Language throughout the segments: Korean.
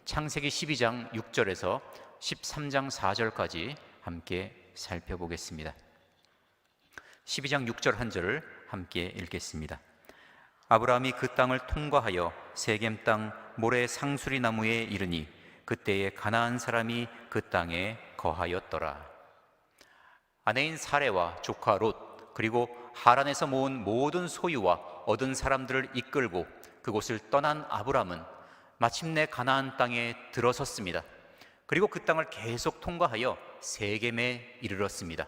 창세기 12장 6절에서 13장 4절까지 함께 살펴보겠습니다. 12장 6절 한 절을 함께 읽겠습니다. 아브라함이 그 땅을 통과하여 세겜 땅 모래 상수리 나무에 이르니 그때에 가나안 사람이 그 땅에 거하였더라. 아내인 사레와 조카 롯 그리고 하란에서 모은 모든 소유와 얻은 사람들을 이끌고 그곳을 떠난 아브라함은 마침내 가나안 땅에 들어섰습니다. 그리고 그 땅을 계속 통과하여 세겜에 이르렀습니다.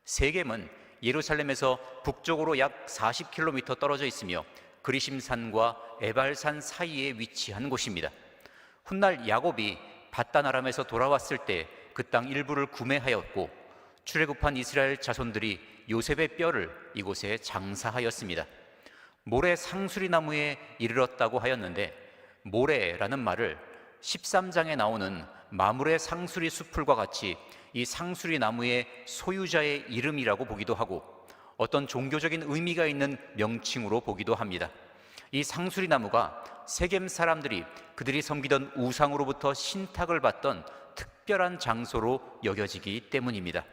세겜은 예루살렘에서 북쪽으로 약 40km 떨어져 있으며 그리심산과 에발산 사이에 위치한 곳입니다. 훗날 야곱이 밧단 아람에서 돌아왔을 때 그 땅 일부를 구매하였고 출애굽한 이스라엘 자손들이 요셉의 뼈를 이곳에 장사하였습니다. 모래 상수리 나무에 이르렀다고 하였는데, 모래라는 말을 13장에 나오는 마물의 상수리 수풀과 같이 이 상수리 나무의 소유자의 이름이라고 보기도 하고 어떤 종교적인 의미가 있는 명칭으로 보기도 합니다. 이 상수리 나무가 세겜 사람들이 그들이 섬기던 우상으로부터 신탁을 받던 특별한 장소로 여겨지기 때문입니다.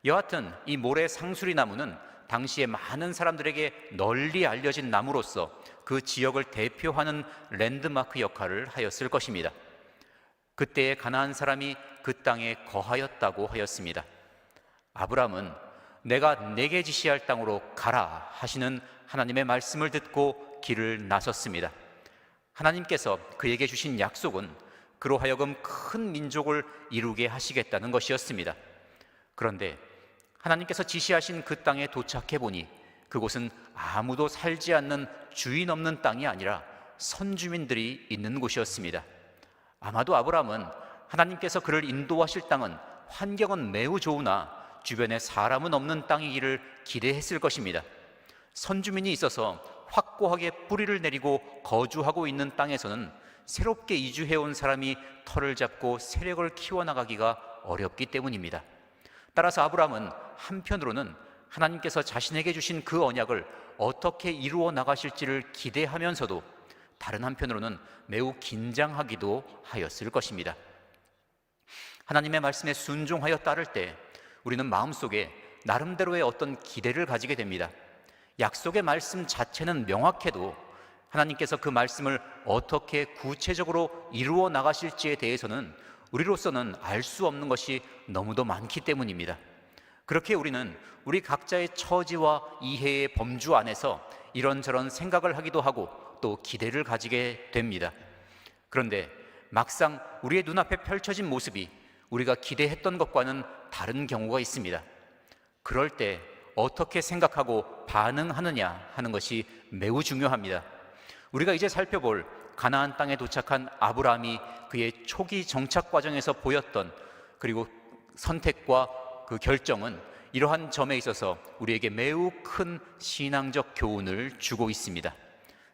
여하튼 이 모래 상수리 나무는 당시에 많은 사람들에게 널리 알려진 나무로서 그 지역을 대표하는 랜드마크 역할을 하였을 것입니다. 그때의 가나안 사람이 그 땅에 거하였다고 하였습니다. 아브라함은 내가 내게 지시할 땅으로 가라 하시는 하나님의 말씀을 듣고 길을 나섰습니다. 하나님께서 그에게 주신 약속은 그로 하여금 큰 민족을 이루게 하시겠다는 것이었습니다. 그런데 하나님께서 지시하신 그 땅에 도착해 보니 그곳은 아무도 살지 않는 주인 없는 땅이 아니라 선주민들이 있는 곳이었습니다. 아마도 아브라함은 하나님께서 그를 인도하실 땅은 환경은 매우 좋으나 주변에 사람은 없는 땅이기를 기대했을 것입니다. 선주민이 있어서 확고하게 뿌리를 내리고 거주하고 있는 땅에서는 새롭게 이주해온 사람이 터를 잡고 세력을 키워나가기가 어렵기 때문입니다. 따라서 아브라함은 한편으로는 하나님께서 자신에게 주신 그 언약을 어떻게 이루어 나가실지를 기대하면서도 다른 한편으로는 매우 긴장하기도 하였을 것입니다. 하나님의 말씀에 순종하여 따를 때 우리는 마음속에 나름대로의 어떤 기대를 가지게 됩니다. 약속의 말씀 자체는 명확해도 하나님께서 그 말씀을 어떻게 구체적으로 이루어 나가실지에 대해서는 우리로서는 알 수 없는 것이 너무도 많기 때문입니다. 그렇게 우리는 우리 각자의 처지와 이해의 범주 안에서 이런저런 생각을 하기도 하고 또 기대를 가지게 됩니다. 그런데 막상 우리의 눈앞에 펼쳐진 모습이 우리가 기대했던 것과는 다른 경우가 있습니다. 그럴 때 어떻게 생각하고 반응하느냐 하는 것이 매우 중요합니다. 우리가 이제 살펴볼 가나안 땅에 도착한 아브라함이 그의 초기 정착 과정에서 보였던 그리고 선택과 그 결정은 이러한 점에 있어서 우리에게 매우 큰 신앙적 교훈을 주고 있습니다.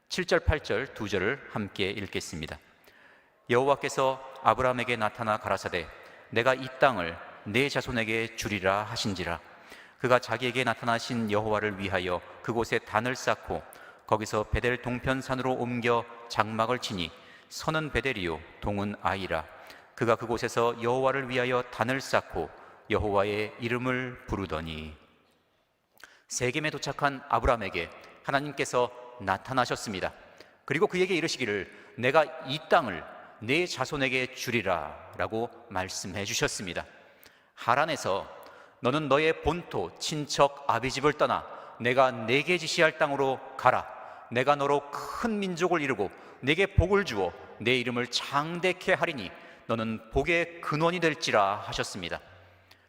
7절, 8절 두 절을 함께 읽겠습니다. 여호와께서 아브라함에게 나타나 가라사대 내가 이 땅을 내 자손에게 주리라 하신지라. 그가 자기에게 나타나신 여호와를 위하여 그곳에 단을 쌓고 거기서 베델 동편산으로 옮겨 장막을 치니 서는 베델이요 동은 아이라. 그가 그곳에서 여호와를 위하여 단을 쌓고 여호와의 이름을 부르더니. 세겜에 도착한 아브라함에게 하나님께서 나타나셨습니다. 그리고 그에게 이르시기를 내가 이 땅을 내 자손에게 주리라 라고 말씀해 주셨습니다. 하란에서 너는 너의 본토 친척 아비집을 떠나 내가 내게 지시할 땅으로 가라. 내가 너로 큰 민족을 이루고 내게 복을 주어 내 이름을 장대케 하리니 너는 복의 근원이 될지라 하셨습니다.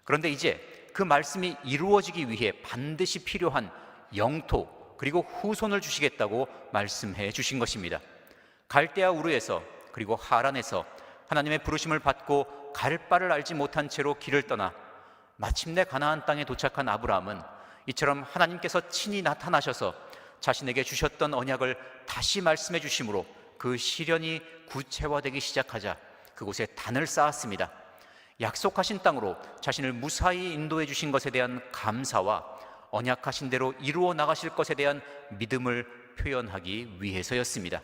그런데 이제 그 말씀이 이루어지기 위해 반드시 필요한 영토 그리고 후손을 주시겠다고 말씀해 주신 것입니다. 갈대아 우르에서 그리고 하란에서 하나님의 부르심을 받고 갈 바를 알지 못한 채로 길을 떠나 마침내 가나안 땅에 도착한 아브라함은 이처럼 하나님께서 친히 나타나셔서 자신에게 주셨던 언약을 다시 말씀해 주심으로 그 시련이 구체화되기 시작하자 그곳에 단을 쌓았습니다. 약속하신 땅으로 자신을 무사히 인도해 주신 것에 대한 감사와 언약하신 대로 이루어 나가실 것에 대한 믿음을 표현하기 위해서였습니다.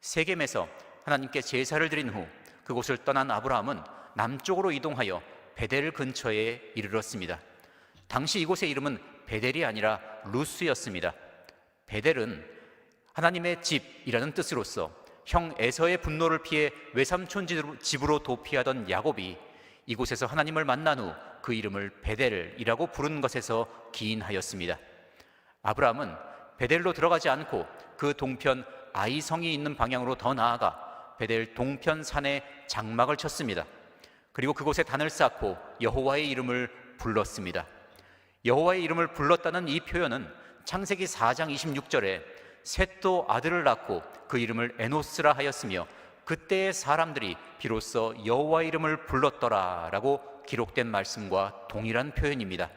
세겜에서 하나님께 제사를 드린 후 그곳을 떠난 아브라함은 남쪽으로 이동하여 베델 근처에 이르렀습니다. 당시 이곳의 이름은 베델이 아니라 루스였습니다. 베델은 하나님의 집이라는 뜻으로서 형 에서의 분노를 피해 외삼촌 집으로 도피하던 야곱이 이곳에서 하나님을 만난 후 그 이름을 베델이라고 부른 것에서 기인하였습니다. 아브라함은 베델로 들어가지 않고 그 동편 아이성이 있는 방향으로 더 나아가 베델 동편 산에 장막을 쳤습니다. 그리고 그곳에 단을 쌓고 여호와의 이름을 불렀습니다. 여호와의 이름을 불렀다는 이 표현은 창세기 4장 26절에 셋도 아들을 낳고 그 이름을 에노스라 하였으며 그때의 사람들이 비로소 여호와의 이름을 불렀더라 라고 기록된 말씀과 동일한 표현입니다.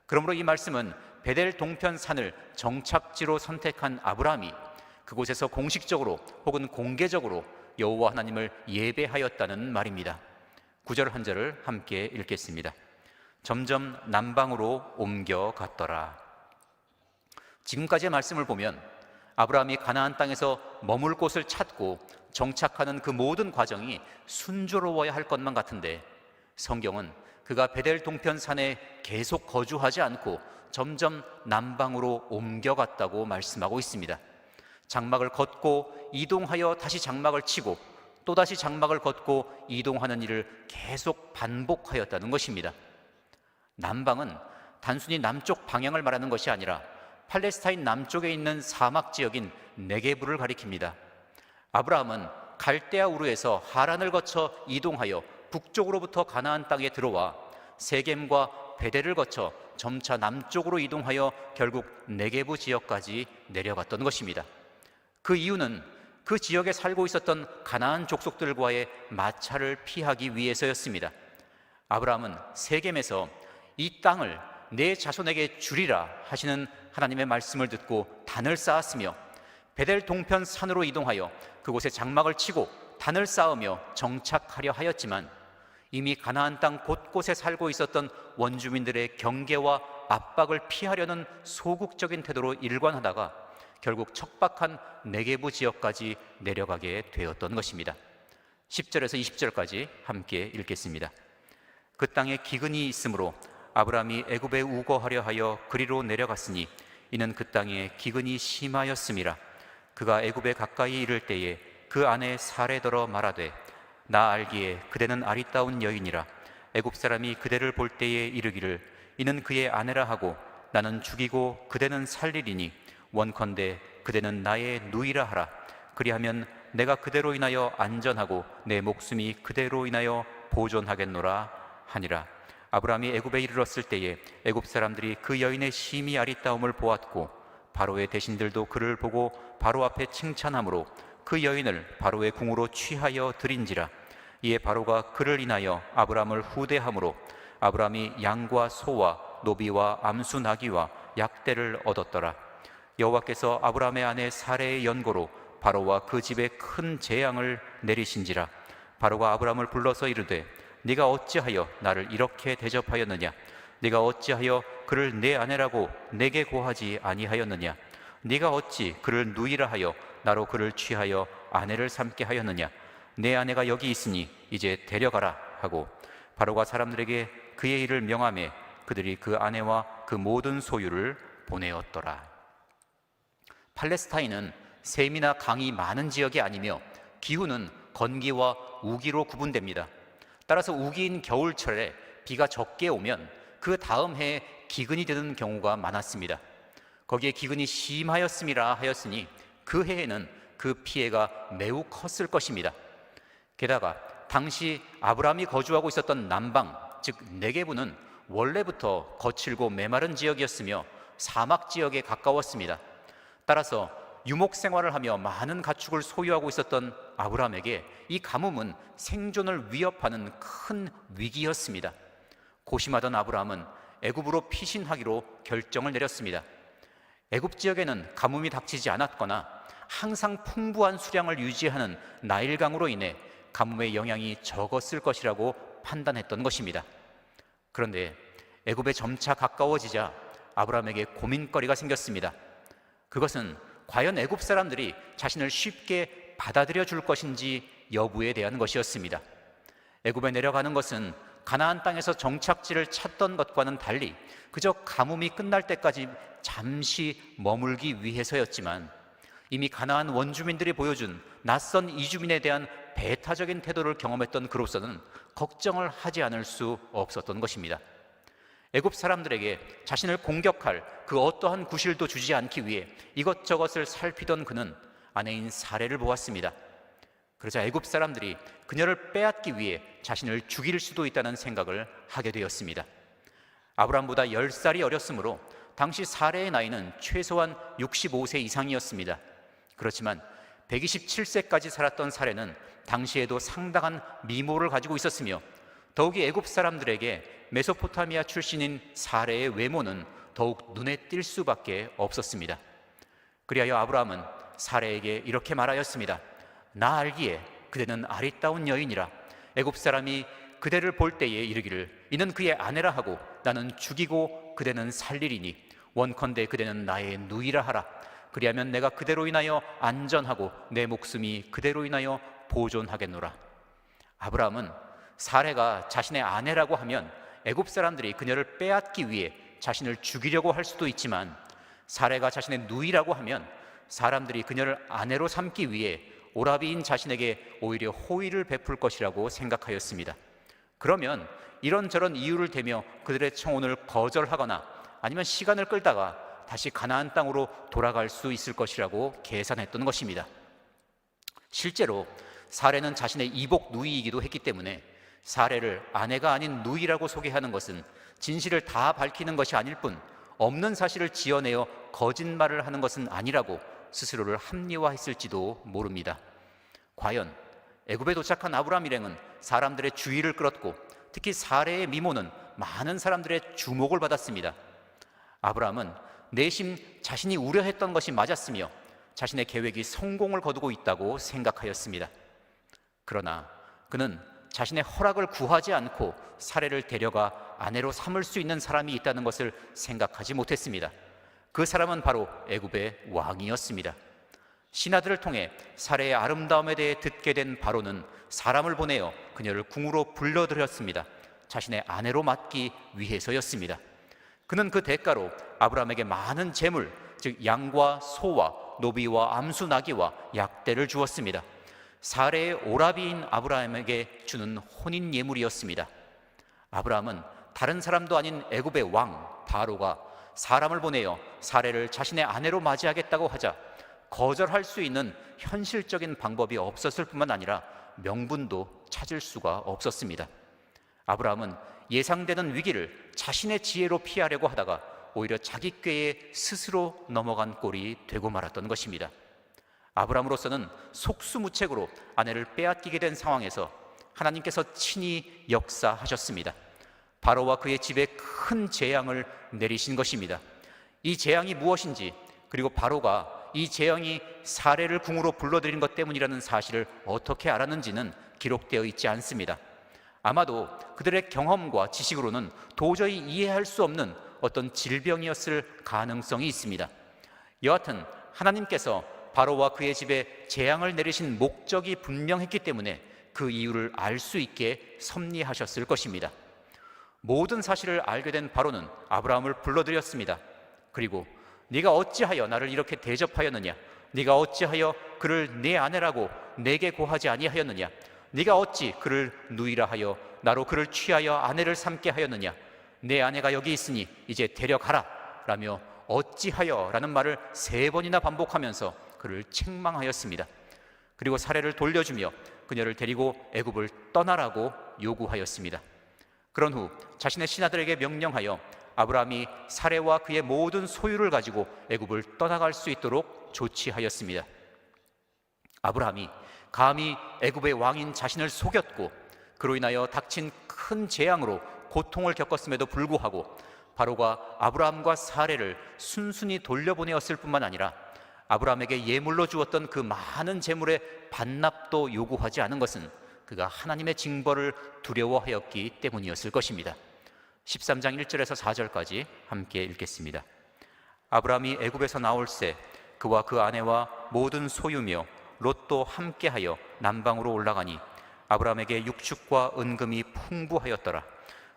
그러므로 이 말씀은 베델 동편 산을 정착지로 선택한 아브라함이 그곳에서 공식적으로 혹은 공개적으로 여호와 하나님을 예배하였다는 말입니다. 9절 한 절을 함께 읽겠습니다. 점점 남방으로 옮겨갔더라. 지금까지의 말씀을 보면 아브라함이 가나안 땅에서 머물 곳을 찾고 정착하는 그 모든 과정이 순조로워야 할 것만 같은데 성경은 그가 베델 동편 산에 계속 거주하지 않고 점점 남방으로 옮겨갔다고 말씀하고 있습니다. 장막을 걷고 이동하여 다시 장막을 치고 또다시 장막을 걷고 이동하는 일을 계속 반복하였다는 것입니다. 남방은 단순히 남쪽 방향을 말하는 것이 아니라 팔레스타인 남쪽에 있는 사막 지역인 네게부를 가리킵니다. 아브라함은 갈대아 우르에서 하란을 거쳐 이동하여 북쪽으로부터 가나안 땅에 들어와 세겜과 베델을 거쳐 점차 남쪽으로 이동하여 결국 네게부 지역까지 내려갔던 것입니다. 그 이유는 그 지역에 살고 있었던 가나안 족속들과의 마찰을 피하기 위해서였습니다. 아브라함은 세겜에서 이 땅을 내 자손에게 주리라 하시는 하나님의 말씀을 듣고 단을 쌓았으며 베델 동편 산으로 이동하여 그곳에 장막을 치고 단을 쌓으며 정착하려 하였지만 이미 가나안 땅 곳곳에 살고 있었던 원주민들의 경계와 압박을 피하려는 소극적인 태도로 일관하다가 결국 척박한 네게부 지역까지 내려가게 되었던 것입니다. 10절에서 20절까지 함께 읽겠습니다. 그 땅에 기근이 있으므로 아브라함이 애굽에 우거하려 하여 그리로 내려갔으니 이는 그 땅에 기근이 심하였음이라. 그가 애굽에 가까이 이를 때에 그 아내 사레더러 말하되 나 알기에 그대는 아리따운 여인이라. 애굽 사람이 그대를 볼 때에 이르기를 이는 그의 아내라 하고 나는 죽이고 그대는 살리리니 원컨대 그대는 나의 누이라 하라. 그리하면 내가 그대로 인하여 안전하고 내 목숨이 그대로 인하여 보존하겠노라 하니라. 아브라함이 애굽에 이르렀을 때에 애굽 사람들이 그 여인의 심히 아리따움을 보았고 바로의 대신들도 그를 보고 바로 앞에 칭찬하므로 그 여인을 바로의 궁으로 취하여 드린지라. 이에 바로가 그를 인하여 아브라함을 후대함으로 아브라함이 양과 소와 노비와 암수 나귀와 약대를 얻었더라. 여호와께서 아브라함의 아내 사레의 연고로 바로와 그 집에 큰 재앙을 내리신지라. 바로가 아브라함을 불러서 이르되 네가 어찌하여 나를 이렇게 대접하였느냐? 네가 어찌하여 그를 내 아내라고 내게 고하지 아니하였느냐? 네가 어찌 그를 누이라 하여 나로 그를 취하여 아내를 삼게 하였느냐? 내 아내가 여기 있으니 이제 데려가라 하고 바로가 사람들에게 그의 일을 명하매 그들이 그 아내와 그 모든 소유를 보내었더라. 팔레스타인은 샘이나 강이 많은 지역이 아니며 기후는 건기와 우기로 구분됩니다. 따라서 우기인 겨울철에 비가 적게 오면 그 다음 해에 기근이 되는 경우가 많았습니다. 거기에 기근이 심하였음이라 하였으니 그 해에는 그 피해가 매우 컸을 것입니다. 게다가 당시 아브라함이 거주하고 있었던 남방, 즉 네게부는 원래부터 거칠고 메마른 지역이었으며 사막 지역에 가까웠습니다. 따라서 유목 생활을 하며 많은 가축을 소유하고 있었던 아브라함에게 이 가뭄은 생존을 위협하는 큰 위기였습니다. 고심하던 아브라함은 애굽으로 피신하기로 결정을 내렸습니다. 애굽 지역에는 가뭄이 닥치지 않았거나 항상 풍부한 수량을 유지하는 나일강으로 인해 가뭄의 영향이 적었을 것이라고 판단했던 것입니다. 그런데 애굽에 점차 가까워지자 아브라함에게 고민거리가 생겼습니다. 그것은 과연 애굽 사람들이 자신을 쉽게 받아들여 줄 것인지 여부에 대한 것이었습니다. 애굽에 내려가는 것은 가나안 땅에서 정착지를 찾던 것과는 달리 그저 가뭄이 끝날 때까지 잠시 머물기 위해서였지만, 이미 가나안 원주민들이 보여준 낯선 이주민에 대한 배타적인 태도를 경험했던 그로서는 걱정을 하지 않을 수 없었던 것입니다. 애굽 사람들에게 자신을 공격할 그 어떠한 구실도 주지 않기 위해 이것저것을 살피던 그는 아내인 사레를 보았습니다. 그러자 애굽 사람들이 그녀를 빼앗기 위해 자신을 죽일 수도 있다는 생각을 하게 되었습니다. 아브람보다 10살이 어렸으므로 당시 사레의 나이는 최소한 65세 이상이었습니다. 그렇지만 127세까지 살았던 사레는 당시에도 상당한 미모를 가지고 있었으며, 더욱이 애굽 사람들에게 메소포타미아 출신인 사레의 외모는 더욱 눈에 띌 수밖에 없었습니다. 그리하여 아브라함은 사레에게 이렇게 말하였습니다. 나 알기에 그대는 아리따운 여인이라 애굽 사람이 그대를 볼 때에 이르기를 이는 그의 아내라 하고 나는 죽이고 그대는 살리리니 원컨대 그대는 나의 누이라 하라. 그리하면 내가 그대로 인하여 안전하고 내 목숨이 그대로 인하여 보존하겠노라. 아브라함은 사레가 자신의 아내라고 하면 애굽 사람들이 그녀를 빼앗기 위해 자신을 죽이려고 할 수도 있지만, 사레가 자신의 누이라고 하면 사람들이 그녀를 아내로 삼기 위해 오라비인 자신에게 오히려 호의를 베풀 것이라고 생각하였습니다. 그러면 이런저런 이유를 대며 그들의 청혼을 거절하거나 아니면 시간을 끌다가 다시 가나안 땅으로 돌아갈 수 있을 것이라고 계산했던 것입니다. 실제로 사레는 자신의 이복 누이이기도 했기 때문에 사레를 아내가 아닌 누이라고 소개하는 것은 진실을 다 밝히는 것이 아닐 뿐 없는 사실을 지어내어 거짓말을 하는 것은 아니라고 스스로를 합리화했을지도 모릅니다. 과연 애굽에 도착한 아브라함 일행은 사람들의 주의를 끌었고, 특히 사레의 미모는 많은 사람들의 주목을 받았습니다. 아브라함은 내심 자신이 우려했던 것이 맞았으며 자신의 계획이 성공을 거두고 있다고 생각하였습니다. 그러나 그는 자신의 허락을 구하지 않고 사레를 데려가 아내로 삼을 수 있는 사람이 있다는 것을 생각하지 못했습니다. 그 사람은 바로 애굽의 왕이었습니다. 신하들을 통해 사레의 아름다움에 대해 듣게 된 바로는 사람을 보내어 그녀를 궁으로 불러들였습니다. 자신의 아내로 맡기 위해서였습니다. 그는 그 대가로 아브라함에게 많은 재물, 즉 양과 소와 노비와 암수 나귀와 약대를 주었습니다. 사레의 오라비인 아브라함에게 주는 혼인 예물이었습니다. 아브라함은 다른 사람도 아닌 애굽의 왕 바로가 사람을 보내어 사레를 자신의 아내로 맞이하겠다고 하자 거절할 수 있는 현실적인 방법이 없었을 뿐만 아니라 명분도 찾을 수가 없었습니다. 아브라함은 예상되는 위기를 자신의 지혜로 피하려고 하다가 오히려 자기 꾀에 스스로 넘어간 꼴이 되고 말았던 것입니다. 아브라함으로서는 속수무책으로 아내를 빼앗기게 된 상황에서 하나님께서 친히 역사하셨습니다. 바로와 그의 집에 큰 재앙을 내리신 것입니다. 이 재앙이 무엇인지, 그리고 바로가 이 재앙이 사레를 궁으로 불러들인 것 때문이라는 사실을 어떻게 알았는지는 기록되어 있지 않습니다. 아마도 그들의 경험과 지식으로는 도저히 이해할 수 없는 어떤 질병이었을 가능성이 있습니다. 여하튼 하나님께서 바로와 그의 집에 재앙을 내리신 목적이 분명했기 때문에 그 이유를 알 수 있게 섭리하셨을 것입니다. 모든 사실을 알게 된 바로는 아브라함을 불러들였습니다. 그리고 네가 어찌하여 나를 이렇게 대접하였느냐? 네가 어찌하여 그를 내 아내라고 내게 고하지 아니하였느냐? 네가 어찌 그를 누이라 하여 나로 그를 취하여 아내를 삼게 하였느냐? 내 아내가 여기 있으니 이제 데려가라 라며 어찌하여 라는 말을 3번이나 반복하면서 그를 책망하였습니다. 그리고 사레를 돌려주며 그녀를 데리고 애굽을 떠나라고 요구하였습니다. 그런 후 자신의 신하들에게 명령하여 아브라함이 사레와 그의 모든 소유를 가지고 애굽을 떠나갈 수 있도록 조치하였습니다. 아브라함이 감히 애굽의 왕인 자신을 속였고 그로 인하여 닥친 큰 재앙으로 고통을 겪었음에도 불구하고 바로가 아브라함과 사레를 순순히 돌려보내었을 뿐만 아니라 아브라함에게 예물로 주었던 그 많은 재물의 반납도 요구하지 않은 것은 그가 하나님의 징벌을 두려워하였기 때문이었을 것입니다. 13장 1절에서 4절까지 함께 읽겠습니다. 아브라함이 애굽에서 나올새 그와 그 아내와 모든 소유며 롯도 함께하여 남방으로 올라가니 아브라함에게 육축과 은금이 풍부하였더라.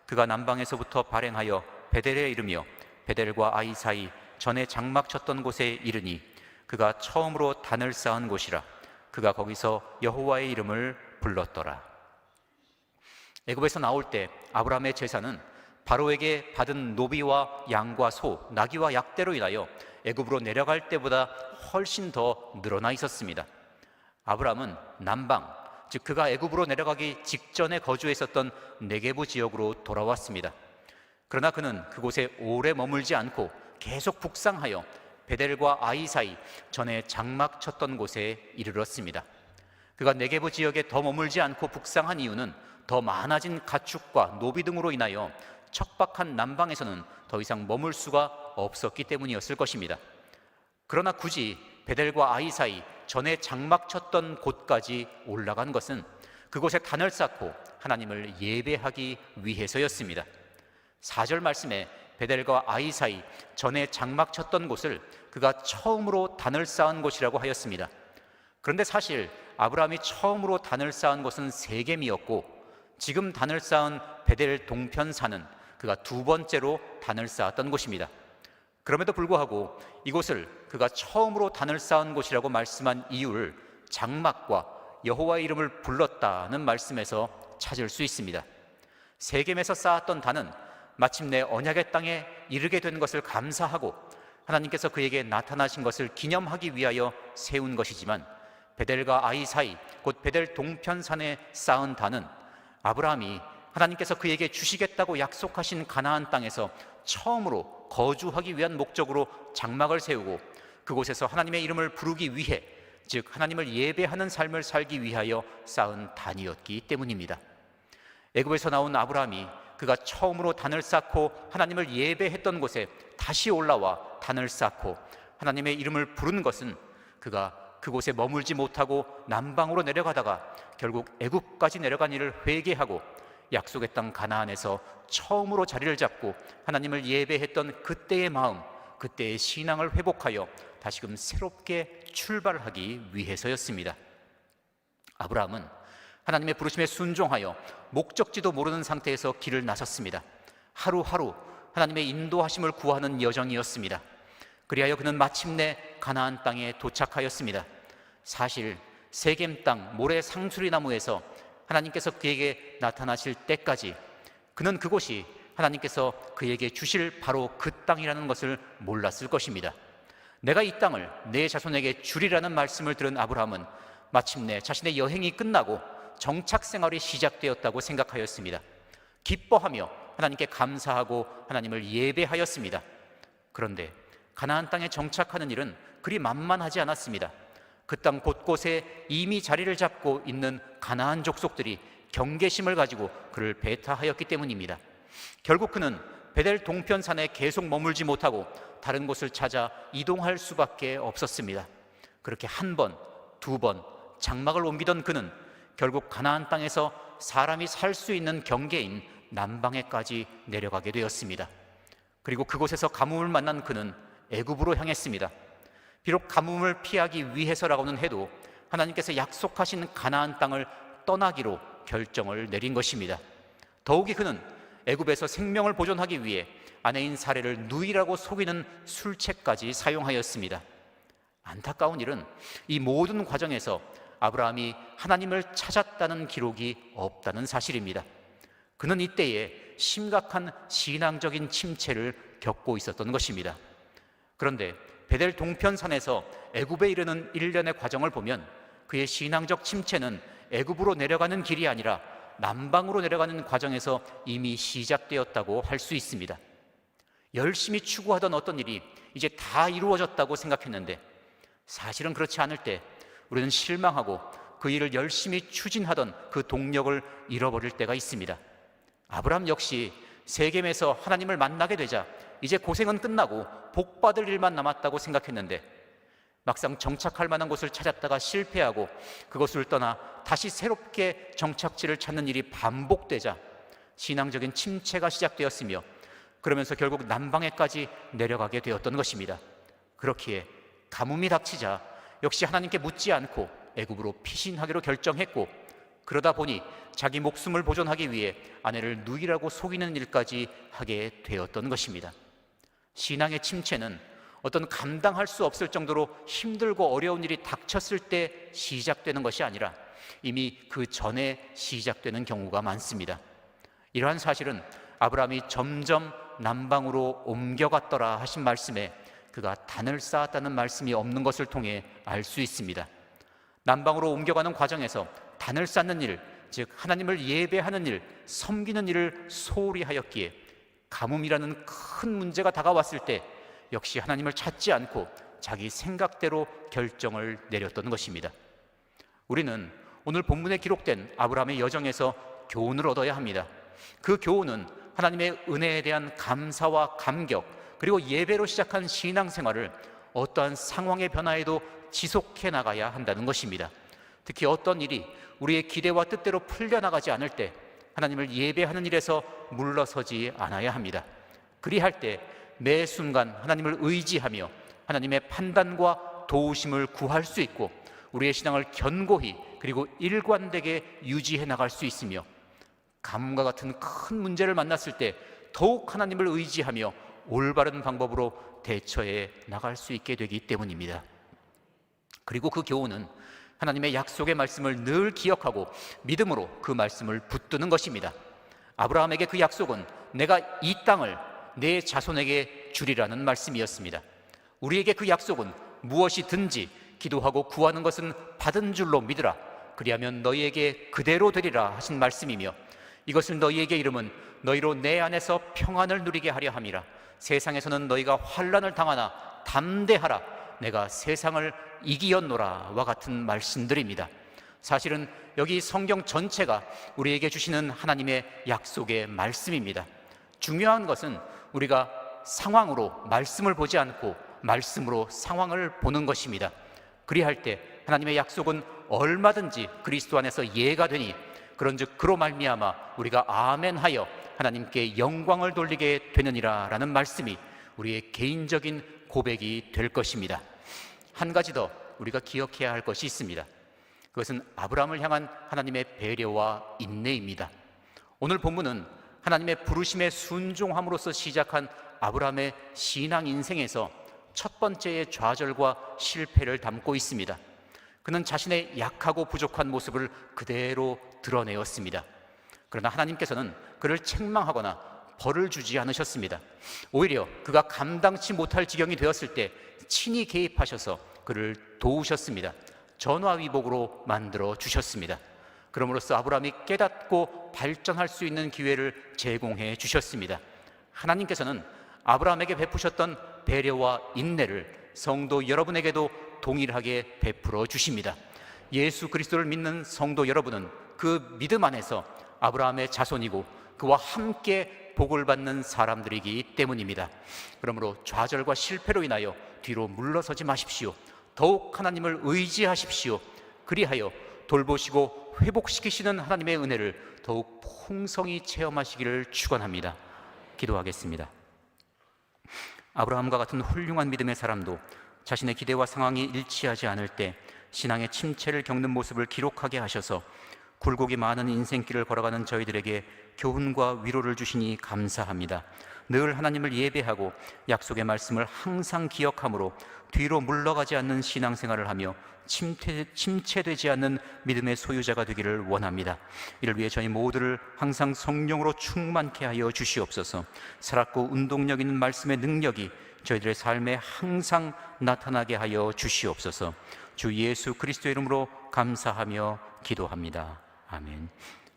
그가 남방에서부터 발행하여 베델에 이르며 베델과 아이 사이 전에 장막 쳤던 곳에 이르니 그가 처음으로 단을 쌓은 곳이라. 그가 거기서 여호와의 이름을 불렀더라. 애굽에서 나올 때 아브라함의 제사는 바로에게 받은 노비와 양과 소, 나귀와 약대로 인하여 애굽으로 내려갈 때보다 훨씬 더 늘어나 있었습니다. 아브라함은 남방, 즉 그가 애굽으로 내려가기 직전에 거주했었던 네게부 지역으로 돌아왔습니다. 그러나 그는 그곳에 오래 머물지 않고 계속 북상하여 베델과 아이 사이 전에 장막 쳤던 곳에 이르렀습니다. 그가 네게부 지역에 더 머물지 않고 북상한 이유는 더 많아진 가축과 노비 등으로 인하여 척박한 남방에서는 더 이상 머물 수가 없었기 때문이었을 것입니다. 그러나 굳이 베델과 아이 사이 전에 장막 쳤던 곳까지 올라간 것은 그곳에 단을 쌓고 하나님을 예배하기 위해서였습니다. 4절 말씀에 베델과 아이 사이 전에 장막 쳤던 곳을 그가 처음으로 단을 쌓은 곳이라고 하였습니다. 그런데 사실 아브라함이 처음으로 단을 쌓은 곳은 세겜이었고 지금 단을 쌓은 베델 동편산은 그가 두 번째로 단을 쌓았던 곳입니다. 그럼에도 불구하고 이곳을 그가 처음으로 단을 쌓은 곳이라고 말씀한 이유를 장막과 여호와의 이름을 불렀다는 말씀에서 찾을 수 있습니다. 세겜에서 쌓았던 단은 마침내 언약의 땅에 이르게 된 것을 감사하고 하나님께서 그에게 나타나신 것을 기념하기 위하여 세운 것이지만 베델과 아이 사이 곧 베델 동편산에 쌓은 단은 아브라함이 하나님께서 그에게 주시겠다고 약속하신 가나안 땅에서 처음으로 거주하기 위한 목적으로 장막을 세우고 그곳에서 하나님의 이름을 부르기 위해, 즉 하나님을 예배하는 삶을 살기 위하여 쌓은 단이었기 때문입니다. 애굽에서 나온 아브라함이 그가 처음으로 단을 쌓고 하나님을 예배했던 곳에 다시 올라와 단을 쌓고 하나님의 이름을 부른 것은 그가 그곳에 머물지 못하고 남방으로 내려가다가 결국 애굽까지 내려간 일을 회개하고 약속의 땅 가나안에서 처음으로 자리를 잡고 하나님을 예배했던 그때의 마음, 그때의 신앙을 회복하여 다시금 새롭게 출발하기 위해서였습니다. 아브라함은 하나님의 부르심에 순종하여 목적지도 모르는 상태에서 길을 나섰습니다. 하루하루 하나님의 인도하심을 구하는 여정이었습니다. 그리하여 그는 마침내 가나안 땅에 도착하였습니다. 사실 세겜 땅 모래 상수리 나무에서 하나님께서 그에게 나타나실 때까지 그는 그곳이 하나님께서 그에게 주실 바로 그 땅이라는 것을 몰랐을 것입니다. 내가 이 땅을 내 자손에게 주리라는 말씀을 들은 아브라함은 마침내 자신의 여행이 끝나고 정착 생활이 시작되었다고 생각하였습니다. 기뻐하며 하나님께 감사하고 하나님을 예배하였습니다. 그런데 가나안 땅에 정착하는 일은 그리 만만하지 않았습니다. 그 땅 곳곳에 이미 자리를 잡고 있는 가나안 족속들이 경계심을 가지고 그를 배타하였기 때문입니다. 결국 그는 베델 동편산에 계속 머물지 못하고 다른 곳을 찾아 이동할 수밖에 없었습니다. 그렇게 한 번, 두 번 장막을 옮기던 그는 결국 가나안 땅에서 사람이 살 수 있는 경계인 남방에까지 내려가게 되었습니다. 그리고 그곳에서 가뭄을 만난 그는 애굽으로 향했습니다. 비록 가뭄을 피하기 위해서라고는 해도 하나님께서 약속하신 가나안 땅을 떠나기로 결정을 내린 것입니다. 더욱이 그는 애굽에서 생명을 보존하기 위해 아내인 사례를 누이라고 속이는 술책까지 사용하였습니다. 안타까운 일은 이 모든 과정에서 아브라함이 하나님을 찾았다는 기록이 없다는 사실입니다. 그는 이때에 심각한 신앙적인 침체를 겪고 있었던 것입니다. 그런데 베델 동편산에서 애굽에 이르는 일련의 과정을 보면 그의 신앙적 침체는 애굽으로 내려가는 길이 아니라 남방으로 내려가는 과정에서 이미 시작되었다고 할 수 있습니다. 열심히 추구하던 어떤 일이 이제 다 이루어졌다고 생각했는데 사실은 그렇지 않을 때 우리는 실망하고 그 일을 열심히 추진하던 그 동력을 잃어버릴 때가 있습니다. 아브라함 역시 세겜에서 하나님을 만나게 되자 이제 고생은 끝나고 복받을 일만 남았다고 생각했는데 막상 정착할 만한 곳을 찾았다가 실패하고 그것을 떠나 다시 새롭게 정착지를 찾는 일이 반복되자 신앙적인 침체가 시작되었으며 그러면서 결국 남방에까지 내려가게 되었던 것입니다. 그렇기에 가뭄이 닥치자 역시 하나님께 묻지 않고 애굽으로 피신하기로 결정했고, 그러다 보니 자기 목숨을 보존하기 위해 아내를 누이라고 속이는 일까지 하게 되었던 것입니다. 신앙의 침체는 어떤 감당할 수 없을 정도로 힘들고 어려운 일이 닥쳤을 때 시작되는 것이 아니라 이미 그 전에 시작되는 경우가 많습니다. 이러한 사실은 아브라함이 점점 남방으로 옮겨갔더라 하신 말씀에 그가 단을 쌓았다는 말씀이 없는 것을 통해 알 수 있습니다. 남방으로 옮겨가는 과정에서 단을 쌓는 일, 즉 하나님을 예배하는 일, 섬기는 일을 소홀히 하였기에 가뭄이라는 큰 문제가 다가왔을 때 역시 하나님을 찾지 않고 자기 생각대로 결정을 내렸던 것입니다. 우리는 오늘 본문에 기록된 아브라함의 여정에서 교훈을 얻어야 합니다. 그 교훈은 하나님의 은혜에 대한 감사와 감격, 그리고 예배로 시작한 신앙생활을 어떠한 상황의 변화에도 지속해 나가야 한다는 것입니다. 특히 어떤 일이 우리의 기대와 뜻대로 풀려나가지 않을 때 하나님을 예배하는 일에서 물러서지 않아야 합니다. 그리할 때 매 순간 하나님을 의지하며 하나님의 판단과 도우심을 구할 수 있고 우리의 신앙을 견고히 그리고 일관되게 유지해 나갈 수 있으며, 가뭄과 같은 큰 문제를 만났을 때 더욱 하나님을 의지하며 올바른 방법으로 대처해 나갈 수 있게 되기 때문입니다. 그리고 그 교훈은 하나님의 약속의 말씀을 늘 기억하고 믿음으로 그 말씀을 붙드는 것입니다. 아브라함에게 그 약속은 내가 이 땅을 내 자손에게 주리라는 말씀이었습니다. 우리에게 그 약속은 무엇이든지 기도하고 구하는 것은 받은 줄로 믿으라. 그리하면 너희에게 그대로 되리라 하신 말씀이며, 이것을 너희에게 이름은 너희로 내 안에서 평안을 누리게 하려 함이라. 세상에서는 너희가 환난을 당하나 담대하라. 내가 세상을 이기었노라와 같은 말씀들입니다. 사실은 여기 성경 전체가 우리에게 주시는 하나님의 약속의 말씀입니다. 중요한 것은 우리가 상황으로 말씀을 보지 않고 말씀으로 상황을 보는 것입니다. 그리할 때 하나님의 약속은 얼마든지 그리스도 안에서 예가 되니 그런즉 그로 말미암아 우리가 아멘하여 하나님께 영광을 돌리게 되느니라 라는 말씀이 우리의 개인적인 고백이 될 것입니다. 한 가지 더 우리가 기억해야 할 것이 있습니다. 그것은 아브라함을 향한 하나님의 배려와 인내입니다. 오늘 본문은 하나님의 부르심에 순종함으로써 시작한 아브라함의 신앙 인생에서 첫 번째의 좌절과 실패를 담고 있습니다. 그는 자신의 약하고 부족한 모습을 그대로 드러내었습니다. 그러나 하나님께서는 그를 책망하거나 벌을 주지 않으셨습니다. 오히려 그가 감당치 못할 지경이 되었을 때 친히 개입하셔서 그를 도우셨습니다. 전화위복으로 만들어 주셨습니다. 그럼으로써 아브라함이 깨닫고 발전할 수 있는 기회를 제공해 주셨습니다. 하나님께서는 아브라함에게 베푸셨던 배려와 인내를 성도 여러분에게도 동일하게 베풀어 주십니다. 예수 그리스도를 믿는 성도 여러분은 그 믿음 안에서 아브라함의 자손이고 그와 함께 복을 받는 사람들이기 때문입니다. 그러므로 좌절과 실패로 인하여 뒤로 물러서지 마십시오. 더욱 하나님을 의지하십시오. 그리하여 돌보시고 회복시키시는 하나님의 은혜를 더욱 풍성히 체험하시기를 축원합니다. 기도하겠습니다. 아브라함과 같은 훌륭한 믿음의 사람도 자신의 기대와 상황이 일치하지 않을 때 신앙의 침체를 겪는 모습을 기록하게 하셔서 굴곡이 많은 인생길을 걸어가는 저희들에게 교훈과 위로를 주시니 감사합니다. 늘 하나님을 예배하고 약속의 말씀을 항상 기억함으로 뒤로 물러가지 않는 신앙생활을 하며 침체되지 않는 믿음의 소유자가 되기를 원합니다. 이를 위해 저희 모두를 항상 성령으로 충만케 하여 주시옵소서. 살았고 운동력 있는 말씀의 능력이 저희들의 삶에 항상 나타나게 하여 주시옵소서. 주 예수 그리스도의 이름으로 감사하며 기도합니다. 아멘.